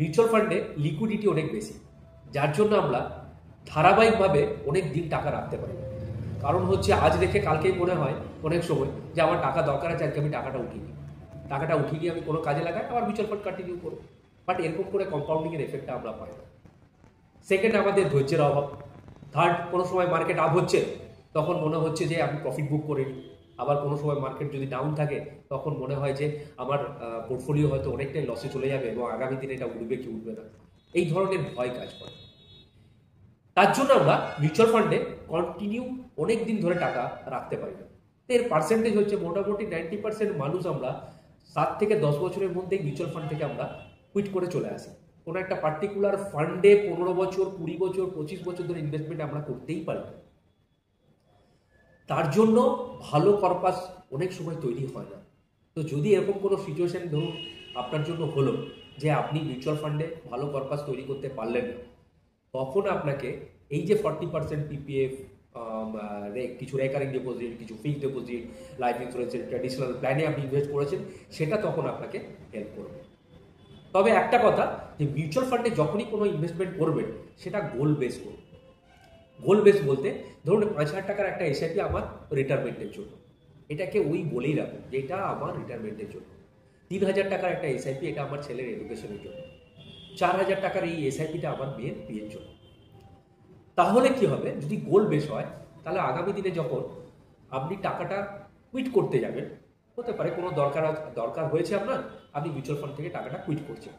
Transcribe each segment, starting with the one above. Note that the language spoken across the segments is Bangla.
মিউচুয়াল ফান্ডে লিকুইডিটি অনেক বেশি, যার জন্য আমরা ধারাবাহিকভাবে অনেক দিন টাকা রাখতে পারি। কারণ হচ্ছে আজ রেখে কালকেই মনে হয় অনেক সময় যে আমার টাকা দরকার আছে, আজকে আমি টাকাটা উঠিয়ে নিই, টাকাটা উঠিয়ে নিয়ে আমি কোনো কাজে লাগাই, আবার মিউচুয়াল ফান্ড কন্টিনিউ করবো। বাট এরকম করে কম্পাউন্ডিংয়ের এফেক্টটা আমরা পাই না। সেকেন্ড, আমাদের ধৈর্যের অভাব। থার্ড, কোনো সময় মার্কেট আপ হচ্ছে তখন মনে হচ্ছে যে আমি প্রফিট বুক করে নিই, আবার কোনো সময় মার্কেট যদি ডাউন থাকে তখন মনে হয় যে আমার পোর্টফোলিও হয়তো অনেকটাই লসে চলে যাবে এবং আগামী দিনে এটা উঠবে কি উঠবে না, এই ধরনের ভয় কাজ করে। তার জন্য আমরা মিউচুয়াল ফান্ডে কন্টিনিউ অনেক দিন ধরে টাকা রাখতে পারি না। এর পার্সেন্টেজ হচ্ছে মোটামুটি 90% মানুষ আমরা 7 থেকে 10 বছরের মধ্যেই মিউচুয়াল ফান্ড থেকে আমরা কুইট করে চলে আসি। কোনো একটা পার্টিকুলার ফান্ডে 15 বছর, 20 বছর, 25 বছর ধরে ইনভেস্টমেন্ট আমরা করতেই পারি না। তার জন্য ভালো পারপাস অনেক সময় তৈরি হয় না। তো যদি এরকম কোনো সিচুয়েশন ধরুন আপনার জন্য হলো যে আপনি মিউচুয়াল ফান্ডে ভালো পারপাস তৈরি করতে পারলেন না, তখন আপনাকে এই যে 40% পিপিএফ, কিছু রেকারিং ডিপোজিট, কিছু ফিক্সড ডিপোজিট, লাইফ ইন্স্যুরেন্সের ট্র্যাডিশনাল প্ল্যানে আপনি ইনভেস্ট করেছেন, সেটা তখন আপনাকে হেল্প করবে। তবে একটা কথা, যে মিউচুয়াল ফান্ডে যখনই কোনো ইনভেস্টমেন্ট করবেন সেটা গোল বেস করুন। গোল বেস বলতে ধরুন 5,000 টাকার একটা এসআইপি আমার রিটায়ারমেন্টের জন্য, এটাকে ওই বলেই রাখুন যে এটা আমার রিটায়ারমেন্টের জন্য। 3,000 টাকার একটা এসআইপি, এটা আমার ছেলের এডুকেশনের জন্য। 4,000 টাকার এই এসআইপিটা আমার মেয়ের বিয়ের জন্য। তাহলে কি হবে, যদি গোল বেস হয় তাহলে আগামী দিনে যখন আপনি টাকাটা কুইট করতে যাবেন, হতে পারে কোনো দরকার হয়েছে আপনার, আপনি মিউচুয়াল ফান্ড থেকে টাকাটা কুইট করছেন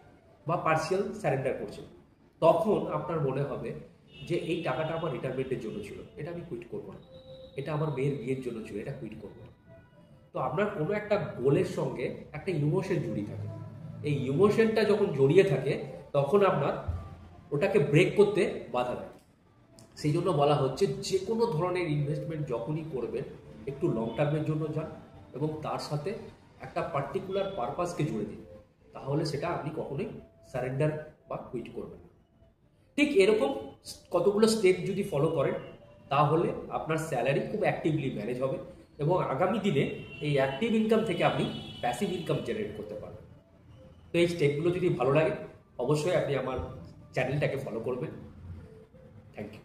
বা পার্সিয়াল স্যারেন্ডার করছেন, তখন আপনার মনে হবে যে এই টাকাটা আমার রিটায়ারমেন্টের জন্য ছিল, এটা আমি কুইট করবো না, এটা আমার মেয়ের বিয়ের জন্য ছিল, এটা কুইট করবো না। তো আপনার কোনো একটা গোলের সঙ্গে একটা ইমোশন জড়িয়ে থাকে, এই ইমোশনটা যখন জড়িয়ে থাকে তখন আপনার ওটাকে ব্রেক করতে বাধা দেয়। সেই জন্য বলা হচ্ছে যে কোনো ধরনের ইনভেস্টমেন্ট যখনই করবেন একটু লং টার্মের জন্য যান এবং তার সাথে একটা পার্টিকুলার পারপাসকে জুড়ে দিন, তাহলে সেটা আপনি কখনোই সারেন্ডার বা কুইট করবেন না। ঠিক এরকম কতগুলো স্টেপ যদি ফলো করেন তাহলে আপনার স্যালারি খুব অ্যাক্টিভলি ম্যানেজ হবে এবং আগামী দিনে এই অ্যাক্টিভ ইনকাম থেকে আপনি প্যাসিভ ইনকাম জেনারেট করতে পারবেন। তো এই স্টেপগুলো যদি ভালো লাগে অবশ্যই আপনি আমার চ্যানেলটাকে ফলো করবেন। Thank you.